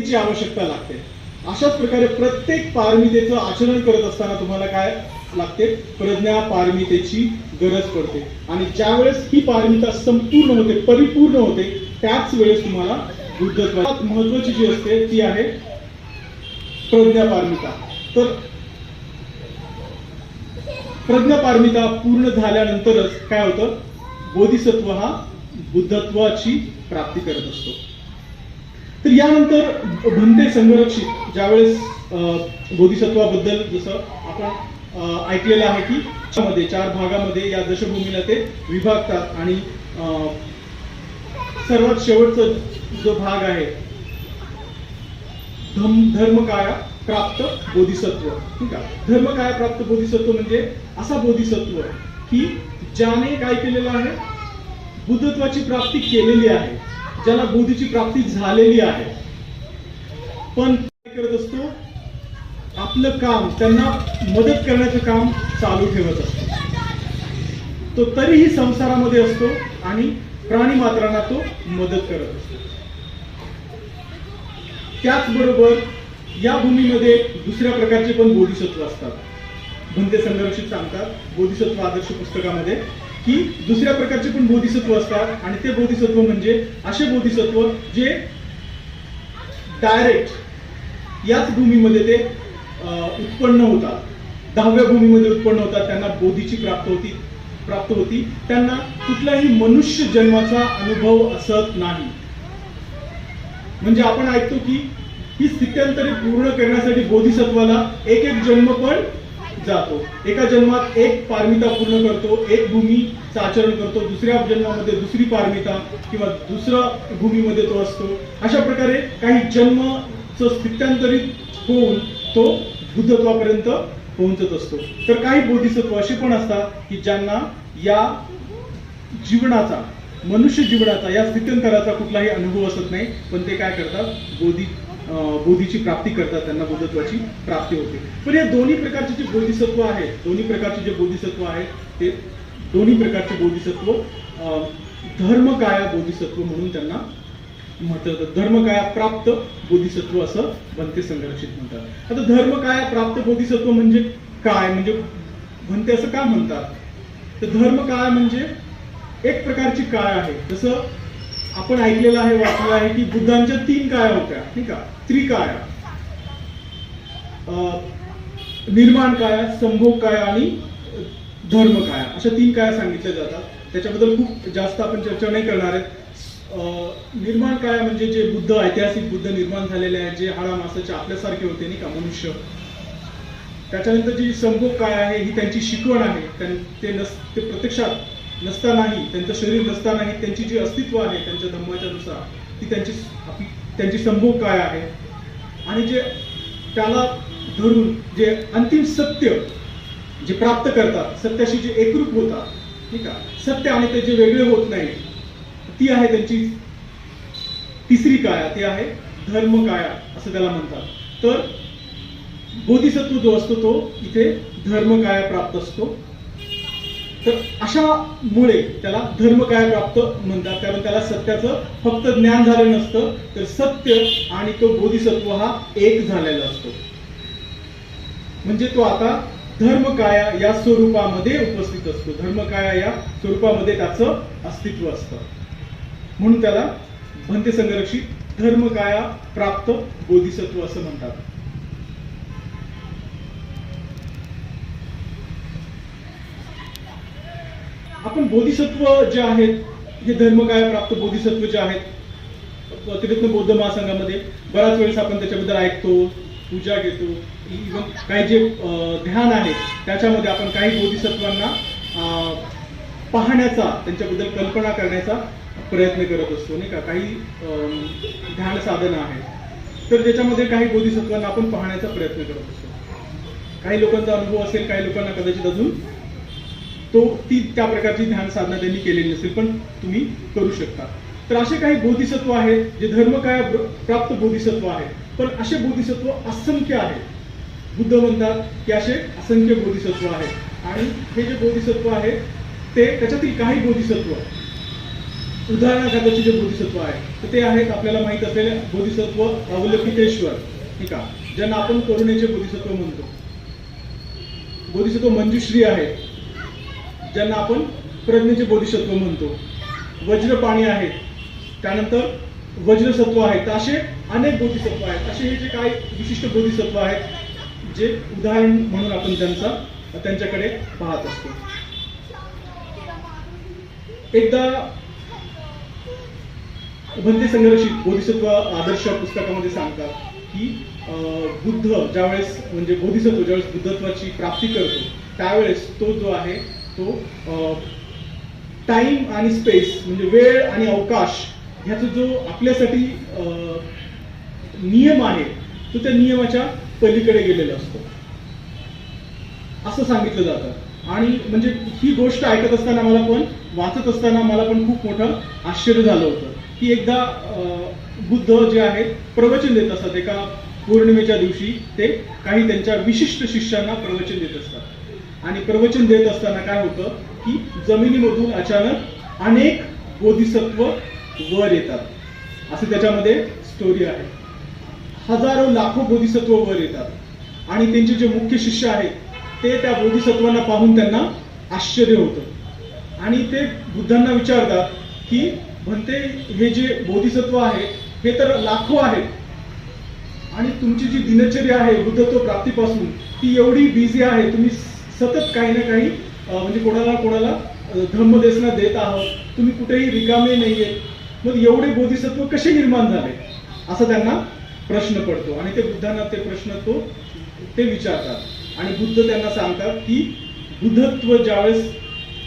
प्रगतीची आवश्यकता लागते. अशाच प्रकारे प्रत्येक पारमितेचं आचरण करत असताना तुम्हाला काय लागते? प्रज्ञा पारमितेची गरज पडते. आणि ज्यावेळेस ही पारमिता संपूर्ण होते, परिपूर्ण होते, त्याच वेळेस तुम्हाला बुद्धत्वात महत्वाची जी असते ती आहे प्रज्ञा पारमिता. तर प्रज्ञा पारमिता पूर्ण झाल्यानंतरच काय होतं? बोधिसत्व हा बुद्धत्वाची प्राप्ती करत असतो. तर यानंतर भंते संगरक्षित ज्यावेळेस बोधिसत्वाबद्दल जसं आपण ऐकलेलं आहे की चार भागामध्ये या दशभूमीला ते विभागतात. आणि सर्वात शेवटचा जो भाग आहे धर्मकाया प्राप्त बोधिसत्व. ठीक आहे. धर्मकाया प्राप्त बोधिसत्व म्हणजे असा बोधिसत्व की ज्याने काय केलेलं आहे? बुद्धत्वाची प्राप्ती केलेली आहे, ज्याला बोधीची प्राप्ती झालेली आहे, पण काय करत असतो? आपलं काम, त्यांना मदत करण्याचं काम चालू ठेवत असतो. तो तरीही संसारामध्ये असतो आणि प्राणी मात्रांना तो मदत करत असतो. त्याचबरोबर या भूमीमध्ये दुसऱ्या प्रकारचे पण बोधिसत्व असतात. भंते संरक्षित सांगतात बोधिसत्व आदर्श पुस्तकामध्ये की दुसऱ्या प्रकारचे पण बोधिसत्व असतात. आणि ते बोधिसत्व म्हणजे असे बोधिसत्व जे डायरेक्ट याच भूमीमध्ये ते उत्पन्न होतात, 10व्या भूमीमध्ये उत्पन्न होतात. त्यांना बोधीची प्राप्त होती. त्यांना कुठल्याही मनुष्य जन्माचा अनुभव असत नाही. म्हणजे आपण ऐकतो की ही स्थित्यंतरे पूर्ण करण्यासाठी बोधिसत्वाला एक जन्म पण जातो. एका जन्मात एक पारमिता पूर्ण करतो, एक भूमीचं आचरण करतो, दुसऱ्या जन्मामध्ये दुसरी पारमिता किंवा दुसऱ्या भूमीमध्ये तो असतो. अशा प्रकारे काही जन्मचं स्थित्यंतरित होऊन तो बुद्धत्वापर्यंत पोहोचत असतो. तर काही बोधिसत्व असे पण असतात की ज्यांना या जीवनाचा, मनुष्य जीवनाचा, या स्थित्यंतराचा कुठलाही अनुभव असत नाही, पण ते काय करतात? बोधीची प्राप्ती करतात, त्यांना बोधत्वाची प्राप्ती होते. पण या दोन्ही प्रकारचे जे बोधिसत्व आहेत, ते दोन्ही प्रकारचे बोधिसत्व धर्मकाया बोधिसत्व म्हणून त्यांना म्हटलं. धर्मकाया प्राप्त बोधिसत्व असं भंते संरक्षित म्हणतात. आता धर्मकाया प्राप्त बोधिसत्व म्हणजे काय? म्हणजे भंते असं का म्हणतात? तर धर्मकाया म्हणजे एक प्रकारची काय आहे. जसं आपण ऐकलेलं आहे, वाचलेलं आहे की बुद्धांच्या 3 काया होत्या. ठीक आहे. त्रिकाया, निर्माण काया, संभोग काया आणि धर्मकाया, अशा 3 काया सांगितल्या जातात. त्याच्याबद्दल खूप जास्त आपण चर्चा नाही करणार आहेत. निर्माण काया म्हणजे जे बुद्ध, ऐतिहासिक बुद्ध निर्माण झालेले आहेत, जे हाडा मासाचे आपल्यासारखे होते नाही का, मनुष्य. त्याच्यानंतर जी संभोग काय आहे ही त्यांची शिकवण आहे. ते प्रत्यक्षात नसतानाही, त्यांचं शरीर नसतानाही त्यांची जी अस्तित्व आहे त्यांच्या धम्माच्या नुसार, ती त्यांची संभोग काय आहे. आणि जे त्याला धरून जे अंतिम सत्य जे प्राप्त करतात, सत्याशी जे एकरूप होतात, ठीक आहे, सत्य आणि ते जे वेगळे होत नाही, ती आहे त्यांची तिसरी काया, ती आहे धर्मकाया असं त्याला म्हणतात. तर बोधिसत्व जो असतो तो इथे धर्मकाया प्राप्त असतो. तर अशामुळे त्याला धर्मकाया प्राप्त म्हणतात, कारण त्याला सत्याचं फक्त ज्ञान झालं नसतं, तर सत्य आणि तो बोधिसत्व हा एक झालेला असतो. म्हणजे तो आता धर्मकाया या स्वरूपामध्ये उपस्थित असतो. धर्मकाया या स्वरूपामध्ये त्याचं अस्तित्व असतं. म्हणून त्याला भंते संरक्षित धर्मकाया प्राप्त बोधिसत्व असं म्हणतात. आपण बोधिसत्व जे आहेत, हे धर्मकाया प्राप्त बोधिसत्व जे आहेत, तिबेटन बौद्ध महासंघामध्ये बऱ्याच वेळेस आपण त्याच्याबद्दल ऐकतो, पूजा घेतो. इव्हन काही जे ध्यान आहे त्याच्यामध्ये आपण काही बोधिसत्वांना पाहण्याचा, त्यांच्याबद्दल कल्पना करण्याचा प्रयत्न करत असतो नाही का. काही ध्यान साधनं आहेत, तर त्याच्यामध्ये काही बोधिसत्वांना आपण पाहण्याचा प्रयत्न करत असतो. काही लोकांचा अनुभव असेल, काही लोकांना कदाचित अजून त्या प्रकारची ध्यान साधना त्यांनी केलेली नसेल, पण तुम्ही करू शकता. तर असे काही बोधिसत्व आहेत जे धर्मकाया प्राप्त बोधिसत्व आहेत. पण असे बोधिसत्व असंख्य आहेत. बुद्ध म्हणतात की असे असंख्य बोधिसत्व आहेत. आणि हे जे बोधिसत्व आहेत ते, त्याच्यातील काही बोधिसत्व उदाहरणाखात्याचे जे बोधिसत्व आहे तर ते आहेत आपल्याला माहित असलेले बोधिसत्व अवलोकितेश्वर, ठीक आहे, ज्यांना आपण करुणेचे बोधिसत्व म्हणतो. बोधिसत्व मंजुश्री आहे, ज्यांना आपण प्रज्ञेचे बोधिसत्व म्हणतो. वज्रपाणी आहेत, त्यानंतर वज्रसत्व आहेत. असे अनेक बोधिसत्व आहेत. असे हे जे काही विशिष्ट बोधिसत्व आहेत जे उदाहरण म्हणून आपण त्यांच्याकडे पाहत असतो. एकदा भंते संघर्षित बोधिसत्व आदर्श पुस्तकामध्ये सांगतात की बुद्ध ज्यावेळेस म्हणजे बोधिसत्व ज्यावेळेस बुद्धत्वाची प्राप्ती करतो त्यावेळेस तो जो आहे तो टाइम आणि स्पेस म्हणजे वेळ आणि अवकाश ह्याचा जो आपल्यासाठी नियम आहे तो त्या नियमाच्या पलीकडे गेलेला असतो असं सांगितलं जातं. आणि म्हणजे ही गोष्ट ऐकत असताना मला पण वाचत असताना मला पण खूप मोठं आश्चर्य झालं होतं की एकदा बुद्ध जे आहेत प्रवचन देत असतात. एका पौर्णिमेच्या दिवशी ते काही त्यांच्या विशिष्ट शिष्यांना प्रवचन देत असतात आणि प्रवचन देत असताना काय होतं की जमिनीमधून अचानक अनेक बोधिसत्व वर येतात असं त्याच्यामध्ये स्टोरी आहे. हजारो लाखो बोधिसत्व वर येतात आणि त्यांचे जे मुख्य शिष्य आहेत ते त्या बोधिसत्वांना पाहून त्यांना आश्चर्य होतं आणि ते बुद्धांना विचारतात की म्हणते हे जे बोधिसत्व आहे हे तर लाखो आहेत आणि तुमची जी दिनचर्या आहे बुद्धत्व प्राप्तीपासून ती एवढी बिझी आहे, तुम्ही सतत काही ना काही म्हणजे कोणाला धम्मदेशना देत आहोत, तुम्ही कुठेही रिकामे नाहीये, मग एवढे बोधिसत्व कसे निर्माण झाले असा त्यांना प्रश्न पडतो. आणि ते बुद्धांना ते प्रश्न ते विचारतात आणि बुद्ध त्यांना सांगतात की बुद्धत्व ज्यावेळेस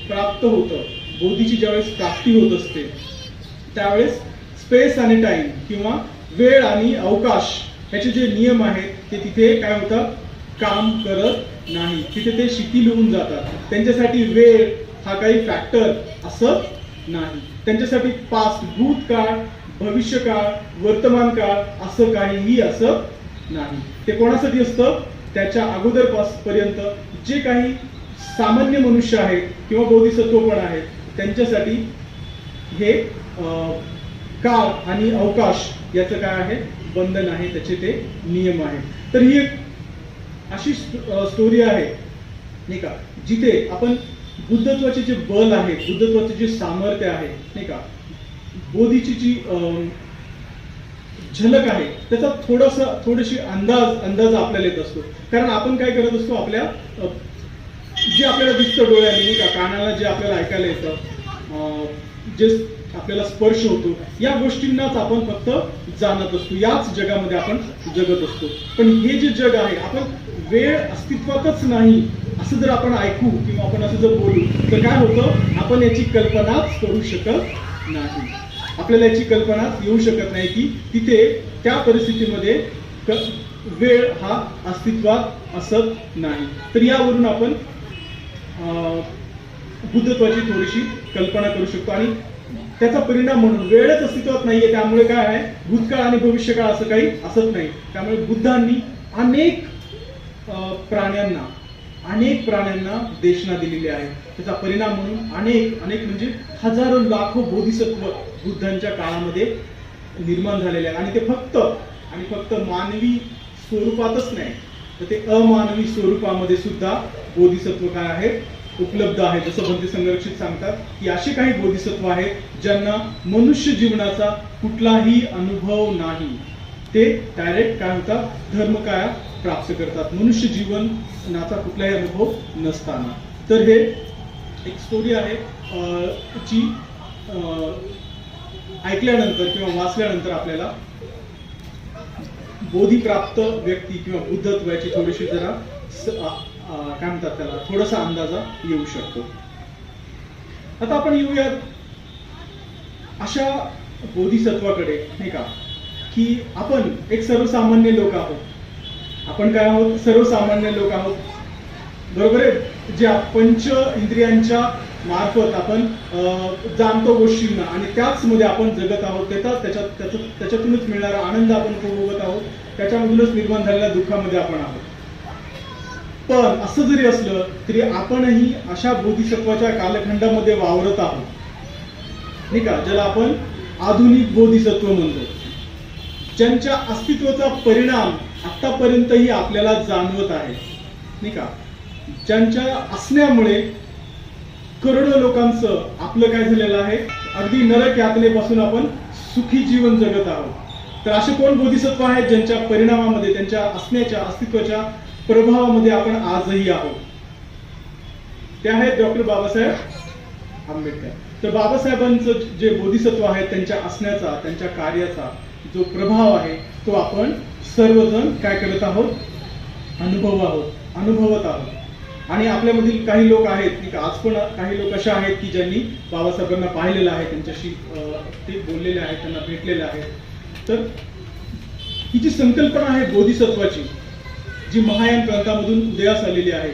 प्राप्त होतं, बोधीची ज्यावेळेस प्राप्ती होत असते त्यावेळेस स्पेस आणि टाइम किंवा वेळ आणि अवकाश ह्याचे जे नियम आहेत ते तिथे काय होतात काम करत नाही, तिथे ते शिथिल होऊन जातात. त्यांच्यासाठी वेळ हा काही फॅक्टर असं नाही, त्यांच्यासाठी पास्ट भूतकाळ भविष्यकाळ वर्तमान काळ असं काहीही असं नाही. ते कोणासाठी असतं त्याच्या अगोदर पर्यंत जे काही सामान्य मनुष्य आहेत किंवा बोधिसत्व पण आहेत त्यांच्यासाठी हे काळ आणि अवकाश याचं काय आहे बंधन आहे, त्याचे ते नियम आहेत. तर ही एक अशी स्टोरी आहे नाही का जिथे आपण बुद्धत्वाचे जे बल आहे बुद्धत्वाचे जे सामर्थ्य आहे नाही का बोधीची जी झलक आहे त्याचा थोडीशी अंदाज आपल्याला येत असतो. कारण आपण काय करत असतो आपल्या जे आपल्याला दिसतं डोळ्याने नाही का कानाला जे आपल्याला ऐकायला येतं जे आपल्याला स्पर्श होतो या गोष्टींनाच आपण फक्त जाणत असतो, याच जगामध्ये आपण जगत असतो. पण हे जे जग आहे आपण वेळ अस्तित्वातच नाही असं जर आपण ऐकू किंवा आपण असं जर बोलू तर काय होतं आपण याची कल्पनाच करू शकत नाही, आपल्याला याची कल्पना येऊ शकत नाही की तिथे त्या परिस्थितीमध्ये वेळ हा अस्तित्वात असत नाही. तर यावरून आपण बुद्धत्वाची थोडीशी कल्पना करू शकतो आणि त्याचा परिणाम म्हणून वेळच अस्तित्वात नाहीये त्यामुळे काय आहे भूतकाळ आणि भविष्यकाळ असं काही असत नाही. त्यामुळे बुद्धांनी अनेक प्राण्यांना देशना दिलेली आहे. त्याचा परिणाम म्हणून अनेक म्हणजे हजारो लाखो बोधिसत्व बुद्धांच्या काळामध्ये निर्माण झालेले आहे. आणि ते फक्त मानवी स्वरूपातच नाही तर ते अमानवी स्वरूपामध्ये सुद्धा बोधिसत्व काय आहेत उपलब्ध आहे. जसं भंते संघर्षित सांगतात की असे काही बोधिसत्व आहेत ज्यांना मनुष्य जीवनाचा कुठलाही अनुभव नाही, ते डायरेक्ट काय होतात धर्मकाया प्राप्त करतात मनुष्य जीवनाचा कुठलाही अनुभव नसताना. तर हे एक स्टोरी आहे जी ऐकल्यानंतर किंवा वाचल्यानंतर आपल्याला बोधीप्राप्त व्यक्ती किंवा बुद्धत्वाची थोडीशी जरा काय म्हणतात त्याला थोडासा अंदाजा येऊ शकतो. आता आपण येऊयात अशा बोधिसत्वाकडे नाही का की आपण एक सर्वसामान्य लोक आहोत. आपण काय आहोत सर्वसामान्य लोक आहोत बरोबर आहे. जे पंच इंद्रियांच्या मार्फत आपण जाणतो गोष्टींना आणि त्याच मध्ये आपण जगत आहोत, त्याच्यातूनच मिळणारा आनंद आपण उपभोगत आहोत, त्याच्यामधूनच निर्माण झालेल्या दुःखामध्ये आपण आहोत. पण असं जरी असलं तरी आपणही अशा बोधिसत्वाच्या कालखंडामध्ये वावरत आहोत. नाही का, ज्याला आपण आधुनिक बोधिसत्व म्हणतो, ज्यांच्या अस्तित्वाचा परिणाम आतापर्यंतही आपल्याला जाणवत आहे, नाही का, ज्यांच्या असण्यामुळे करोडो लोकांचं आपलं काय झालेलं आहे, अगदी नरक यातनेपासून आपण सुखी जीवन जगत आहोत. तर असे कोण बोधिसत्व आहेत ज्यांच्या परिणामामध्ये, त्यांच्या असण्याच्या अस्तित्वाच्या प्रभावामध्ये आपण आजही आहोत? ते आहेत डॉक्टर बाबासाहेब आंबेडकर. तर बाबासाहेबांचं जे बोधिसत्व आहे, त्यांच्या असण्याचा, त्यांच्या कार्याचा जो प्रभाव आहे, तो आपण सर्वजण काय करत आहोत, अनुभवत आहोत. आणि आपल्यामधील काही लोक आहेत, आज पण काही लोक अशा आहेत की ज्यांनी बाबासाहेबांना पाहिलेलं आहे, त्यांच्याशी ते बोललेले आहेत, त्यांना भेटलेले आहेत. तर ही जी संकल्पना आहे बोधिसत्वाची, जी महायान ग्रंथामधून उदयास आलेली आहे,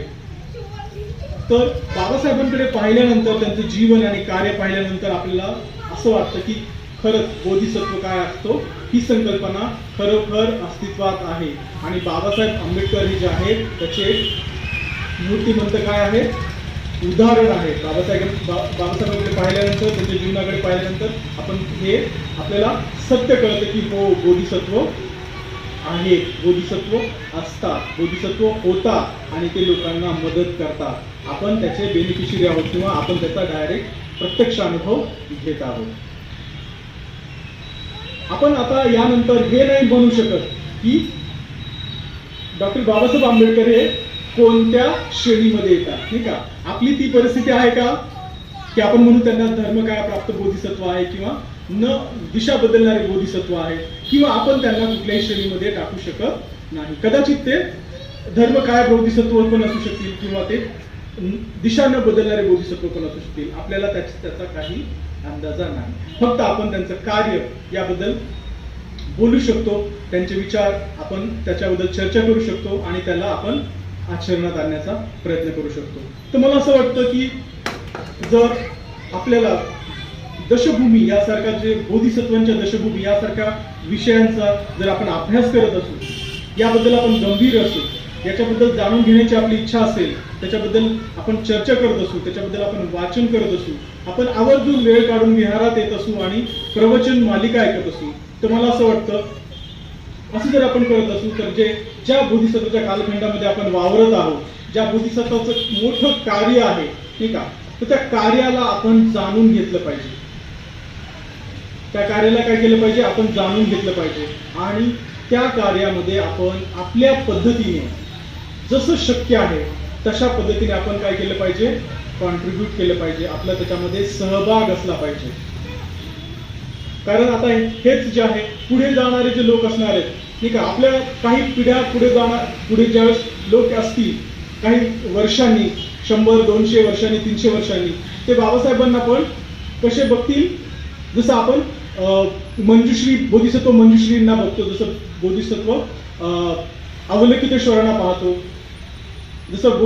तर बाबासाहेबांकडे पाहिल्यानंतर, त्यांचं जीवन आणि कार्य पाहिल्यानंतर आपल्याला असं वाटतं की खरंच बोधिसत्व काय असतो, ही संकल्पना खरोखर अस्तित्वात आहे. आणि बाबासाहेब आंबेडकर हे जे आहेत त्याचे मूर्तिमंत काय आहे, उदाहरण आहे. बाबासाहेबांकडे पाहिल्यानंतर, त्यांच्या जीवनाकडे पाहिल्यानंतर आपण हे आपल्याला सत्य कळतं की हो, बोधिसत्व आहे, बोधिसत्व असतात, बोधिसत्व होतात आणि ते लोकांना मदत करतात. आपण त्याचे बेनिफिशियरी आहोत किंवा आपण त्याचा डायरेक्ट प्रत्यक्ष अनुभव घेत आहोत. आपण आता यानंतर हे नाही म्हणू शकत की डॉक्टर बाबासाहेब आंबेडकर हे कोणत्या श्रेणीमध्ये येतात, नाही का. आपली ती परिस्थिती आहे का की आपण म्हणून त्यांना धर्म काय प्राप्त बोधिसत्व आहे किंवा न दिशा बदलणारे बोधिसत्व आहे, किंवा आपण त्यांना कुठल्याही श्रेणीमध्ये टाकू शकत नाही. कदाचित ते धर्म काय बोधिसत्व पण असू शकतील किंवा ते दिशा न बदलणारे बोधिसत्व पण असू शकतील. आपल्याला त्याचा काही अंदाजा नाही. फक्त आपण त्यांचं कार्य याबद्दल बोलू शकतो, त्यांचे विचार आपण त्याच्याबद्दल चर्चा करू शकतो आणि त्याला आपण आचरणात आणण्याचा प्रयत्न करू शकतो. तर मला असं वाटतं की जर आपल्याला दशभूमी यासारखा, जे बोधिसत्वांच्या दशभूमी यासारख्या विषयांचा जर आपण अभ्यास करत असू, याबद्दल आपण गंभीर असू, याच्याबद्दल जाणून घेण्याची आपली इच्छा असेल, त्याच्याबद्दल आपण चर्चा करत असू, त्याच्याबद्दल आपण वाचन करत असू, आपण आवर्जून वेळ काढून विहारात येत असू आणि प्रवचन मालिका ऐकत असू, तर मला असं वाटतं असं जर आपण करत असू तर ज्या बोधिसत्वाच्या कालखंडामध्ये आपण वावरत आहोत, ज्या बोधिसत्वाचं मोठं कार्य आहे, ठीक आहे, तर त्या कार्याला आपण जाणून घेतलं पाहिजे. त्या कार्याला काय केलं पाहिजे, आपण जाणून घेतलं पाहिजे आणि त्या कार्यामध्ये आपण आपल्या पद्धतीने जसं शक्य आहे तशा पद्धतीने आपण काय केलं पाहिजे, कॉन्ट्रीब्यूट केलं पाहिजे, आपला त्याच्यामध्ये सहभाग असला पाहिजे. कारण आता हेच जे आहे, पुढे जाणारे जे लोक असणार आहेत, ठीक आहे, आपल्या काही पिढ्या पुढे ज्यावेळेस लोक असतील, काही वर्षांनी, 100-200 वर्षांनी, 300 वर्षांनी, ते बाबासाहेबांना पण कसे बघतील, जसं आपण मंजुश्री, बोधिसत्व मंजुश्रींना बघतो, जसं बोधिसत्व अवलोकितेश्वरांना पाहतो, जसं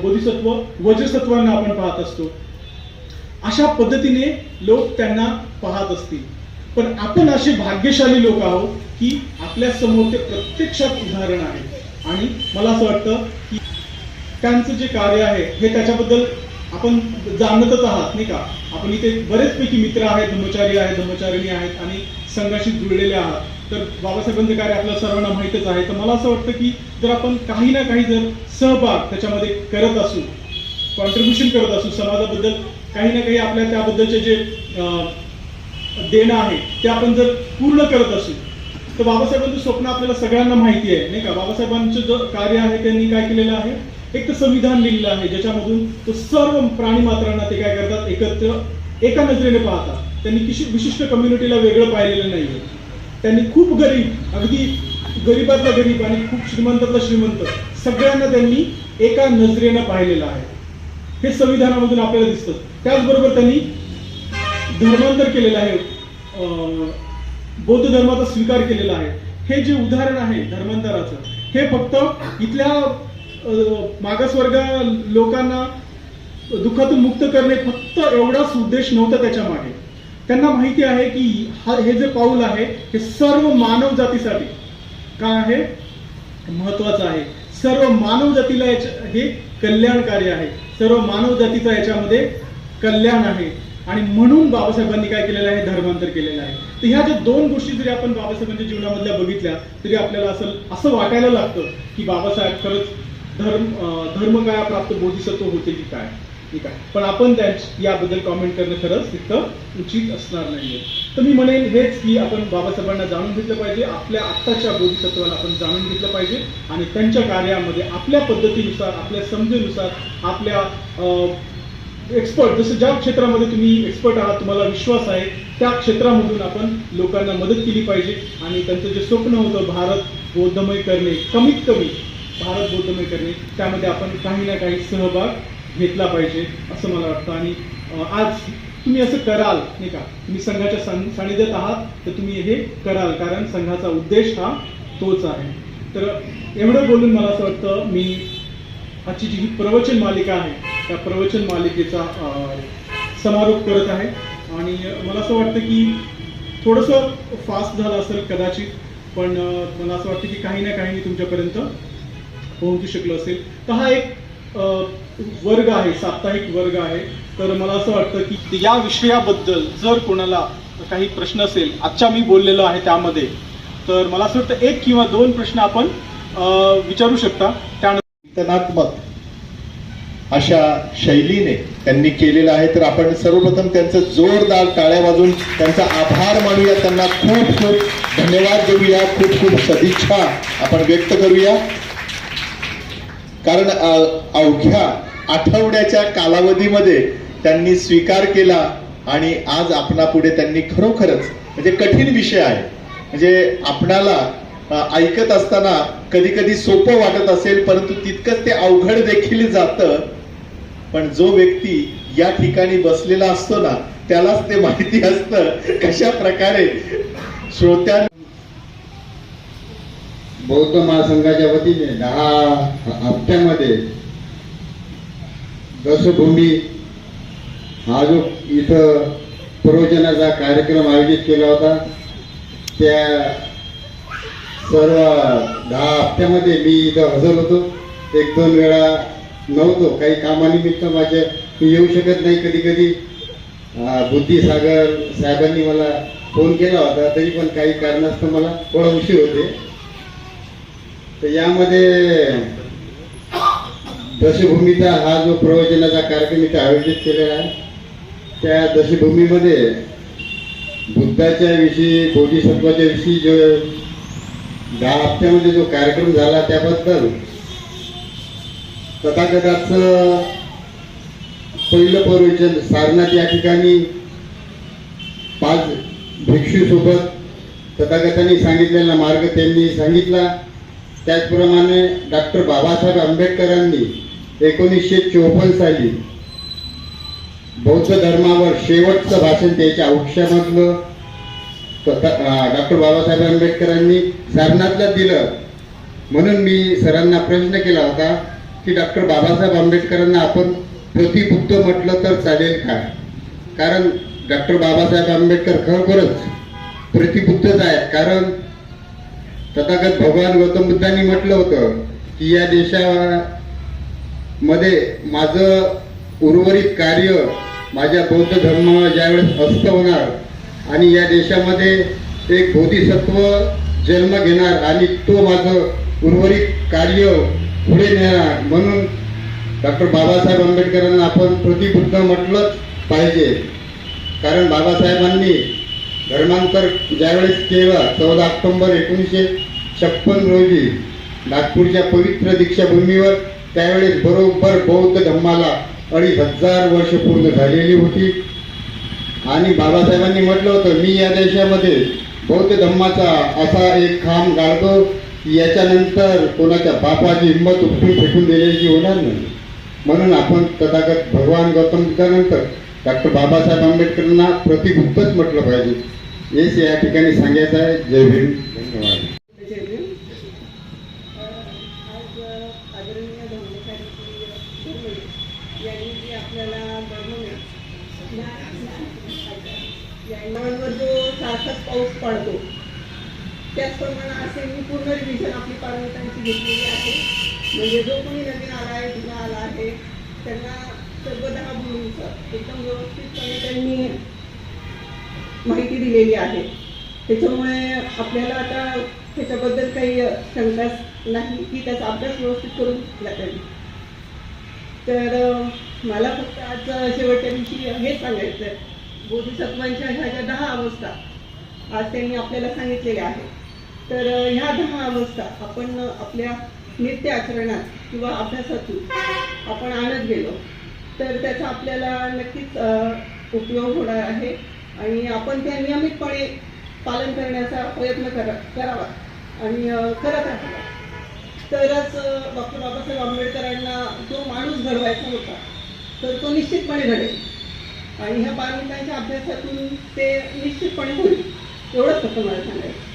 बोधिसत्व वज्रसत्वांना आपण पाहत असतो. अशा पद्धतीने लोक त्यांना पाहत असतील. पण आपण असे भाग्यशाली लोक आहोत की आपल्या समोर ते प्रत्यक्षात उदाहरण आहे. आणि मला असं वाटतं की त्यांचं जे कार्य आहे हे त्याच्याबद्दल आपण जाणतच आहात, नाही का. आपण इथे बरेचपैकी मित्र आहेत, धर्मचारी आहेत, धर्मचारिणी आहेत आणि संघाशी जुळलेले आहात. तर बाबासाहेबांचं कार्य आपल्याला सर्वांना माहीतच आहे. तर मला असं वाटतं की जर आपण काही ना काही जर सहभाग त्याच्यामध्ये करत असू, कॉन्ट्रीब्युशन करत असू, समाजाबद्दल काही ना काही आपल्या त्याबद्दलचे जे देणं आहे ते आपण जर पूर्ण करत असू, तर बाबासाहेबांचं स्वप्न आपल्याला सगळ्यांना माहिती आहे, नाही का. बाबासाहेबांचं जो कार्य आहे त्यांनी काय केलेलं आहे, एक तर संविधान लिहिलेलं आहे ज्याच्यामधून तो सर्व प्राणी मात्रांना ते काय करतात, एकत्र एका नजरेने पाहतात. त्यांनी विशिष्ट कम्युनिटीला वेगळं पाहिलेलं नाहीये. त्यांनी खूप गरीब, अगदी गरीबातला गरीब आणि खूप श्रीमंतातला श्रीमंत, सगळ्यांना त्यांनी एका नजरेनं पाहिलेलं आहे. हे संविधानामधून आपल्याला दिसतं. त्याचबरोबर त्यांनी धर्मांतर केलेलं आहे, बौद्ध धर्माचा स्वीकार केलेला आहे. हे जे उदाहरण आहे धर्मांतराचं, हे फक्त इथल्या मागासवर्ग लोकांना दुःखातून मुक्त करणे फक्त एवढाच उद्देश नव्हता त्याच्या मागे. त्यांना माहिती आहे की हे जे पाऊल आहे हे सर्व मानव जातीसाठी काय आहे, महत्वाचं आहे. सर्व मानव जातीला हे कल्याणकारी आहे. सर्व मानव जातीचा याच्यामध्ये कल्याण आहे. आणि म्हणून बाबासाहेबांनी काय केलेलं आहे, धर्मांतर केलेलं आहे. तर ह्या ज्या दोन गोष्टी जरी आपण बाबासाहेबांच्या जीवनामधल्या बघितल्या तरी आपल्याला असं वाटायला लागतं की बाबासाहेब खरंच धर्मकायाप्राप्त बोधिसत्व होते की काय, ठीक आहे. पण आपण याबद्दल कॉमेंट करणं खरंच तितकं उचित असणार नाहीये. तर मी म्हणेन हेच की आपण बाबासाहेबांना जाणून घेतलं पाहिजे, आपल्या आत्ताच्या बोधिसत्वाला आपण जाणून घेतलं पाहिजे आणि त्यांच्या कार्यामध्ये आपल्या पद्धतीनुसार, आपल्या समजेनुसार, आपल्या एक्सपर्ट, जसं ज्या क्षेत्रामध्ये तुम्ही एक्सपर्ट आहात, तुम्हाला विश्वास आहे, त्या क्षेत्रामधून आपण लोकांना मदत केली पाहिजे. आणि त्यांचं जे स्वप्न होतं भारत बौद्धमय करणे, कमीत कमी भारत बौद्धमय करणे, त्यामध्ये आपण काही ना काही सहभाग घेतला पाहिजे असं मला वाटतं. आणि आज तुम्ही असं कराल नाही का, तुम्ही संघाच्या सानिध्यात आहात तर तुम्ही हे कराल, कारण संघाचा उद्देश हा तोच आहे. तर एवढं बोलून मला असं वाटतं मी आजची जी ही प्रवचन मालिका आहे त्या प्रवचन मालिकेचा समारोप करत आहे. आणि मला असं वाटतं की थोडंसं फास्ट झालं असेल कदाचित, पण मला असं वाटतं की काही ना काही मी तुमच्यापर्यंत पोहोचू शकलो असेल. तर हा एक वर्ग आहे, साप्ताहिक वर्ग आहे. तर मला असं वाटतं की या विषयाबद्दल जर कोणाला काही प्रश्न असेल, आजच्या मी बोललेलो आहे त्यामध्ये, तर मला असं वाटतं 1 किंवा 2 प्रश्न आपण विचारू शकता. त्यानंतर अशा शैलीने त्यांनी केलेलं आहे. तर आपण सर्वप्रथम त्यांचं जोरदार टाळ्या वाजवून त्यांचा आभार मानूया, त्यांना खूप खूप धन्यवाद देऊया, खूप खूप सदिच्छा आपण व्यक्त करूया. कारण अवघ्या आठवड्याच्या कालावधीमध्ये त्यांनी स्वीकार केला आणि आज आपणापुढे त्यांनी खरोखरच म्हणजे कठीण विषय आहे, म्हणजे आपणाला ऐकत असताना कधी कधी सोपं वाटत असेल, परंतु तितकंच ते अवघड देखील जातं. पण जो व्यक्ती या ठिकाणी बसलेला असतो ना, त्यालाच ते माहिती असतं कशा प्रकारे श्रोत्या. बौद्ध महासंघाच्या वतीने 10 हप्त्यामध्ये दशभूमी हा जो इथं प्रवचनाचा कार्यक्रम आयोजित केला होता, त्या सर्व 10 हप्त्यामध्ये मी इथं हजर होतो. 1-2 वेळा नव्हतो, काही कामानिमित्त माझ्या मी येऊ शकत नाही. कधी कधी बुद्धिसागर साहेबांनी मला फोन केला होता, तरी पण काही कारणास्तव मला थोडा उशीर होते. तर यामध्ये दशभूमीचा हा जो प्रवचनाचा कार्यक्रम इथे आयोजित केलेला आहे, त्या दशभूमीमध्ये बुद्धाच्या विषयी, बोधिसत्वाच्या विषयी जो 10 हप्त्यामध्ये जो कार्यक्रम झाला त्याबद्दल तथागताचं पहिलं प्रवचन सारनाथ या ठिकाणी 5 भिक्षूसोबत तथागतांनी सांगितलेला मार्ग त्यांनी सांगितला. त्याचप्रमाणे डॉक्टर बाबासाहेब आंबेडकरांनी 1954 साली बौद्ध धर्मावर शेवटचं भाषण त्याच्या औक्षामधलं डॉक्टर बाबासाहेब आंबेडकरांनी सारनाथला दिलं. म्हणून मी सरांना प्रश्न केला होता की डॉक्टर बाबासाहेब आंबेडकरांना आपण प्रतिबुद्ध म्हटलं तर चालेल का, कारण डॉक्टर बाबासाहेब आंबेडकर खरोखरच प्रतिबुद्धच आहेत. कारण तथागत भगवान गौतम बुद्धांनी म्हटलं होतं की या देशामध्ये माझं उर्वरित कार्य, माझ्या बौद्ध धर्म ज्यावेळेस अस्त होणार आणि या देशामध्ये एक बोधिसत्व जन्म घेणार आणि तो माझं उर्वरित कार्य पुढे नेणार, म्हणून डॉक्टर बाबासाहेब आंबेडकरांना आपण प्रतिबुद्ध म्हटलंच पाहिजे. कारण बाबासाहेबांनी धर्मांतर ज्यावेळेस केलं 14 ऑक्टोबर 1956 रोजी नागपूरच्या पवित्र दीक्षाभूमीवर, त्यावेळेस बरोबर बौद्ध धर्माला 2500 वर्ष पूर्ण झालेली होती. आणि बाबासाहेबांनी म्हटलं होतं, मी या देशामध्ये बौद्ध धर्माचा असा एक खांब गाळतो की याच्यानंतर कोणाच्या बापाची हिंमत उपटून फेकून दिलेली होणार नाही. म्हणून आपण तथागत भगवान गौतम बुद्धानंतर डॉक्टर बाबासाहेब आंबेडकरांना प्रतिबुद्धच म्हटलं पाहिजे. हेच या ठिकाणी सांगायचं आहे. जय भीम. धन्यवाद. जो सारखाच पाऊस पडतो त्याचप्रमाणे असे मी पूर्ण रिव्हिजन आपली पार्वतांची घेतलेली आहे. म्हणजे जो कोणी नवीन आला आहे, जुना आला आहे, त्यांना सर्व 10 भूमींचं एकदम व्यवस्थितपणे त्यांनी माहिती दिलेली आहे. त्याच्यामुळे आपल्याला आता त्याच्याबद्दल काही शंकाच नाही की त्याचा अभ्यास व्यवस्थित करून घेतला पाहिजे. तर मला फक्त आज शेवटच्या दिवशी हेच सांगायचं आहे, बोधिसत्वांच्या ह्या ज्या 10 अवस्था आज त्यांनी आपल्याला सांगितलेल्या आहेत. तर ह्या 10 अवस्था आपण आपल्या नित्य आचरणात किंवा अभ्यासातून आपण आणत गेलो तर त्याचा आपल्याला नक्कीच उपयोग होणार आहे आणि आपण त्या नियमितपणे पालन करण्याचा प्रयत्न करावा आणि करत राहावा. तरच डॉक्टर बाबासाहेब आंबेडकरांना जो माणूस घडवायचा होता तर तो निश्चितपणे घडेल आणि ह्या 12 अभ्यासातून ते निश्चितपणे होईल. एवढंच फक्त मला सांगायचं.